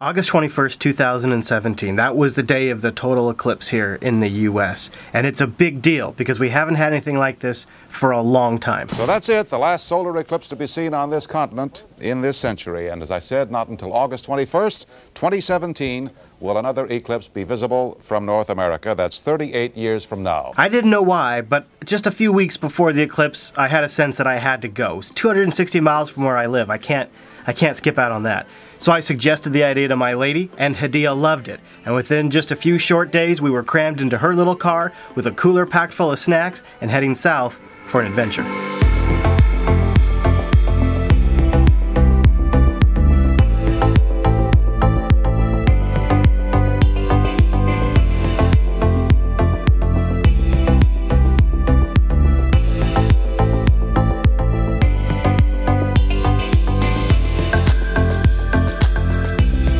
August 21st, 2017, that was the day of the total eclipse here in the US. And it's a big deal because we haven't had anything like this for a long time. So that's it, the last solar eclipse to be seen on this continent in this century. And as I said, not until August 21st, 2017, will another eclipse be visible from North America. That's 38 years from now. I didn't know why, but just a few weeks before the eclipse, I had a sense that I had to go. It's 260 miles from where I live. I can't skip out on that. So I suggested the idea to my lady, and Hadia loved it. And within just a few short days, we were crammed into her little car with a cooler packed full of snacks and heading south for an adventure.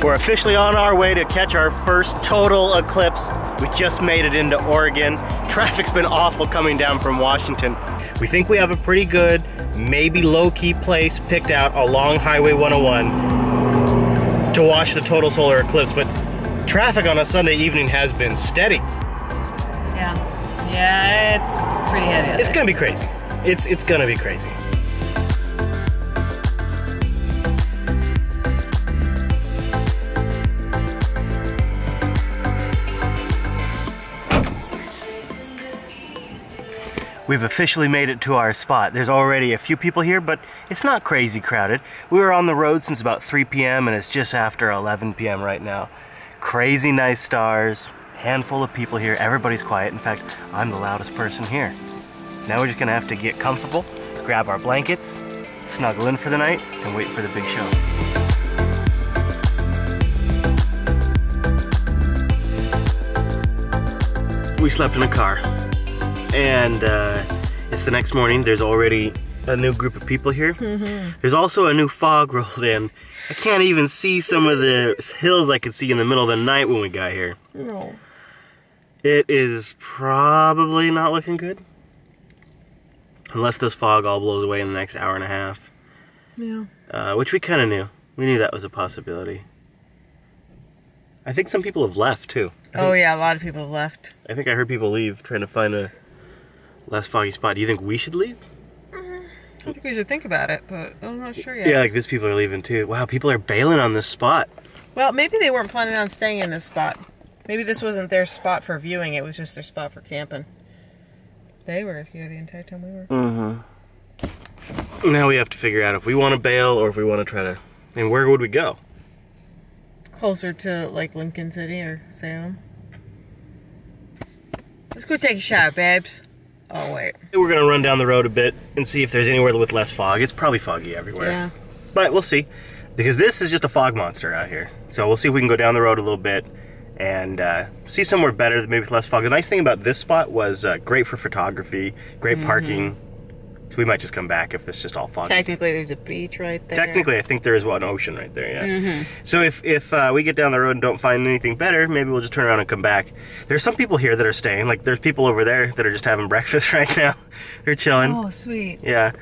We're officially on our way to catch our first total eclipse. We just made it into Oregon. Traffic's been awful coming down from Washington. We think we have a pretty good, maybe low-key place picked out along Highway 101 to watch the total solar eclipse, but traffic on a Sunday evening has been steady. Yeah, it's pretty heavy. It's gonna be crazy. It's gonna be crazy. We've officially made it to our spot. There's already a few people here, but it's not crazy crowded. We were on the road since about 3 p.m. and it's just after 11 p.m. right now. Crazy nice stars, handful of people here, everybody's quiet. In fact, I'm the loudest person here. Now we're just gonna have to get comfortable, grab our blankets, snuggle in for the night, and wait for the big show. We slept in a car. And it's the next morning. There's already a new group of people here. There's also a new fog rolled in. I can't even see some of the hills I could see in the middle of the night when we got here. No. It is probably not looking good. Unless this fog all blows away in the next hour and a half. Yeah. Which we kind of knew. We knew that was a possibility. I think some people have left too. Oh yeah, a lot of people have left. I think I heard people leave trying to find a less foggy spot. Do you think we should leave? I think we should think about it, but I'm not sure yet. Yeah, like these people are leaving too. Wow, people are bailing on this spot. Well, maybe they weren't planning on staying in this spot. Maybe this wasn't their spot for viewing, it was just their spot for camping. They were here the entire time we were. Now we have to figure out if we want to bail or if we want to try to... And where would we go? Closer to like Lincoln City or Salem. Let's go take a shower, babes. Oh, wait. We're gonna run down the road a bit and see if there's anywhere with less fog. It's probably foggy everywhere. Yeah. But we'll see. Because this is just a fog monster out here. So we'll see if we can go down the road a little bit and see somewhere better, maybe with less fog. The nice thing about this spot was great for photography, great parking. So we might just come back if it's just all foggy. Technically, there's a beach right there. Technically, I think there is one ocean right there, yeah. So if we get down the road and don't find anything better, maybe we'll just turn around and come back. There's some people here that are staying. Like, there's people over there that are just having breakfast right now. They're chilling. Oh, sweet. Yeah.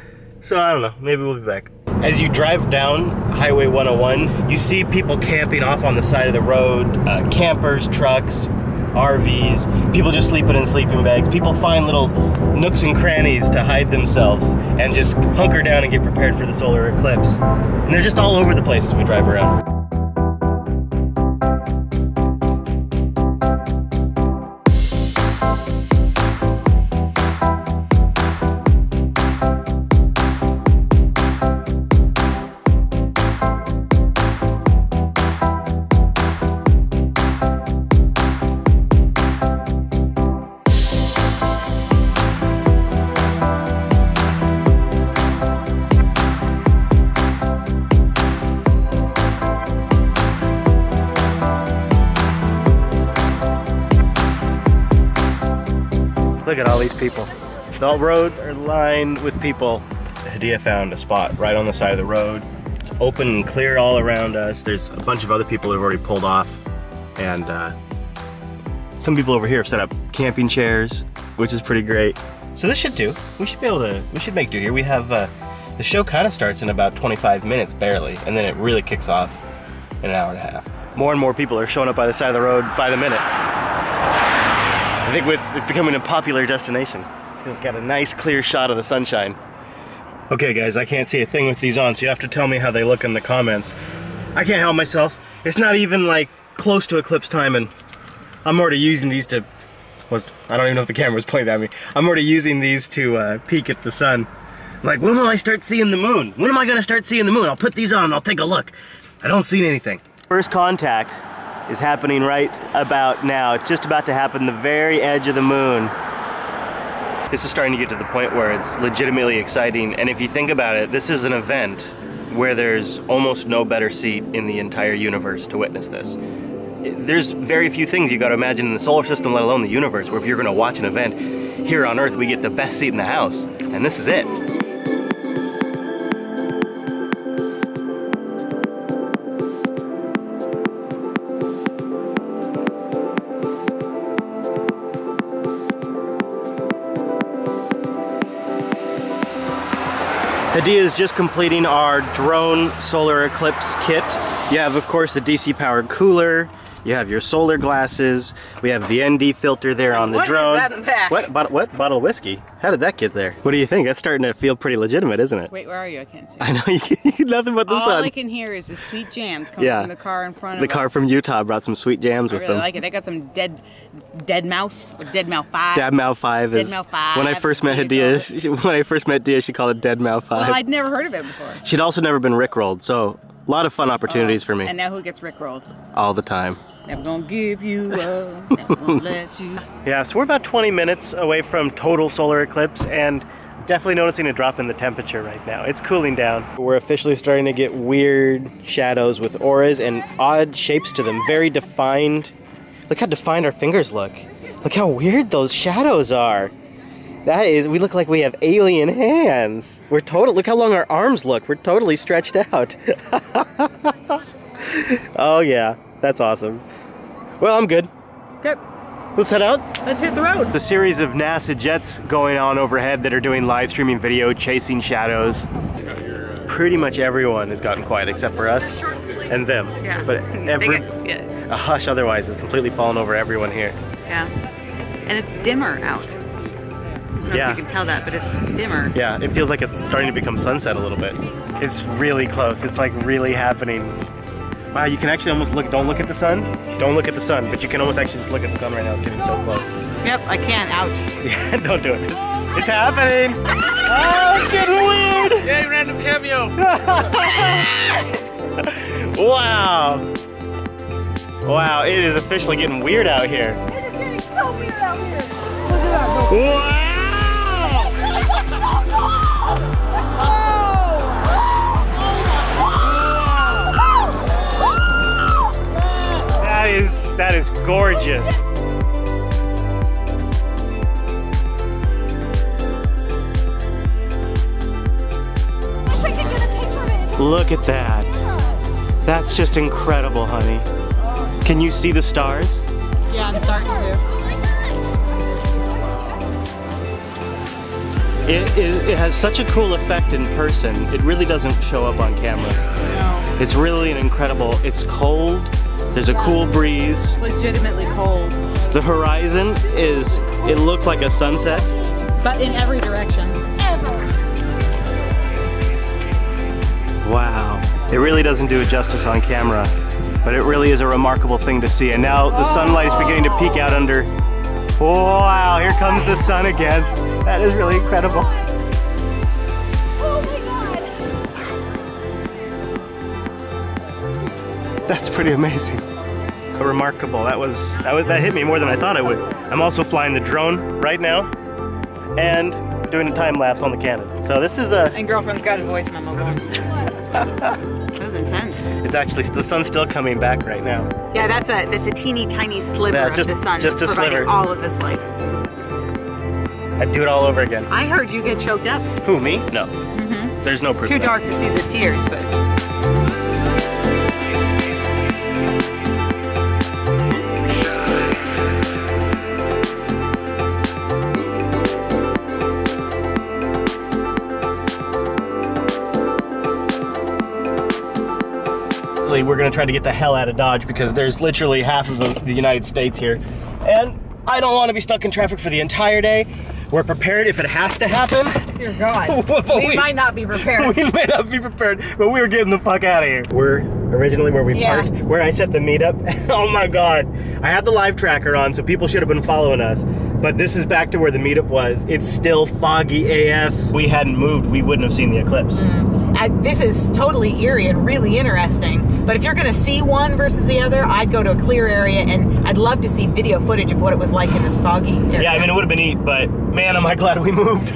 So, I don't know. Maybe we'll be back. As you drive down Highway 101, you see people camping off on the side of the road. Campers, trucks, RVs, people just sleeping in sleeping bags. People find little nooks and crannies to hide themselves and just hunker down and get prepared for the solar eclipse. And they're just all over the place as we drive around. Look at all these people. The roads are lined with people. Hadia found a spot right on the side of the road. It's open and clear all around us. There's a bunch of other people that have already pulled off. And some people over here have set up camping chairs, which is pretty great. So this should do. We should be able to, we should make do here. We have, the show kind of starts in about 25 minutes, barely. And then it really kicks off in an hour and a half. More and more people are showing up by the side of the road by the minute. I think it's becoming a popular destination. It's got a nice clear shot of the sunshine. Okay guys, I can't see a thing with these on, so you have to tell me how they look in the comments. I can't help myself. It's not even like close to eclipse time, and I'm already using these to, I don't even know if the camera was pointed at me. I'm already using these to peek at the sun. Like, when will I start seeing the moon? When am I gonna start seeing the moon? I'll put these on and I'll take a look. I don't see anything. First contact is happening right about now. It's just about to happen, the very edge of the moon. This is starting to get to the point where it's legitimately exciting, and if you think about it, this is an event where there's almost no better seat in the entire universe to witness this. There's very few things you gotta imagine in the solar system, let alone the universe, where if you're gonna watch an event, here on Earth we get the best seat in the house, and this is it. Adia is just completing our drone solar eclipse kit. You have, of course, the DC powered cooler. You have your solar glasses. We have the ND filter there on the drone. What is that in the back? What? Bottle of whiskey? How did that get there? What do you think? That's starting to feel pretty legitimate, isn't it? Wait, where are you? I can't see. I know, you can nothing but the sun. All I can hear is the sweet jams coming from the car in front of us. The car from Utah brought some sweet jams with them. I really like it. They got some dead mouse, or dead mouse 5. Dead mouse 5 is. Dead mouse 5. When I first met Adia, she called it Dead Mouse 5. Well, I'd never heard of it before. She'd also never been rickrolled, so a lot of fun opportunities for me. And now who gets rickrolled? All the time. Never gonna give you up, never gonna let you. Yeah, so we're about 20 minutes away from total solar eclipse, and definitely noticing a drop in the temperature right now. It's cooling down. We're officially starting to get weird shadows with auras and odd shapes to them, very defined. Look how defined our fingers look. Look how weird those shadows are. We look like we have alien hands. Look how long our arms look. We're totally stretched out. Oh yeah, that's awesome. Well, I'm good. Okay. Let's head out. Let's hit the road. The series of NASA jets going on overhead that are doing live streaming video, chasing shadows. Pretty much everyone has gotten quiet except for us and them. Yeah. But a hush otherwise has completely fallen over everyone here. Yeah. And it's dimmer out. I don't know if you can tell that, but it's dimmer. Yeah, it feels like it's starting to become sunset a little bit. It's really close. It's like really happening. Wow, you can actually almost look, don't look at the sun. Don't look at the sun, but you can almost actually just look at the sun right now because it's so close. Yep, I can, ouch. Yeah, don't do it. It's happening. Oh, it's getting weird. Yay, random cameo. Wow. Wow, it is officially getting weird out here. It is getting so weird out here. Look at that. Wow. That is gorgeous. Wish I could get a picture of it. Look at that. That's just incredible, honey. Can you see the stars? Yeah, I'm starting to. It has such a cool effect in person. It really doesn't show up on camera. No. It's really an incredible, it's cold. There's a cool breeze. Legitimately cold. The horizon it looks like a sunset. But in every direction. Ever. Wow. It really doesn't do it justice on camera, but it really is a remarkable thing to see. And now the sunlight is beginning to peek out under. Wow, here comes the sun again. That is really incredible. Oh my God. That's pretty amazing. Remarkable. That hit me more than I thought it would. I'm also flying the drone right now and doing a time lapse on the Canon. So this is a. And girlfriend's got a voice memo going. That was intense. It's actually the sun's still coming back right now. Yeah, that's a teeny tiny sliver of the sun. Just a providing sliver. All of this light. I'd do it all over again. I heard you get choked up. Who, me? No. There's no proof. Too of that. dark to see the tears, but. we're gonna try to get the hell out of Dodge because there's literally half of the United States here. And I don't want to be stuck in traffic for the entire day. We're prepared if it has to happen. Dear God. we might not be prepared. We may not be prepared, but we're getting the fuck out of here. We're originally where we parked, where I set the meetup. Oh my God. I had the live tracker on, so people should have been following us. But this is back to where the meetup was. It's still foggy AF. If we hadn't moved, we wouldn't have seen the eclipse. This is totally eerie and really interesting. But if you're going to see one versus the other, I'd go to a clear area, and I'd love to see video footage of what it was like in this foggy area. Yeah, I mean, it would have been neat, but man, am I glad we moved.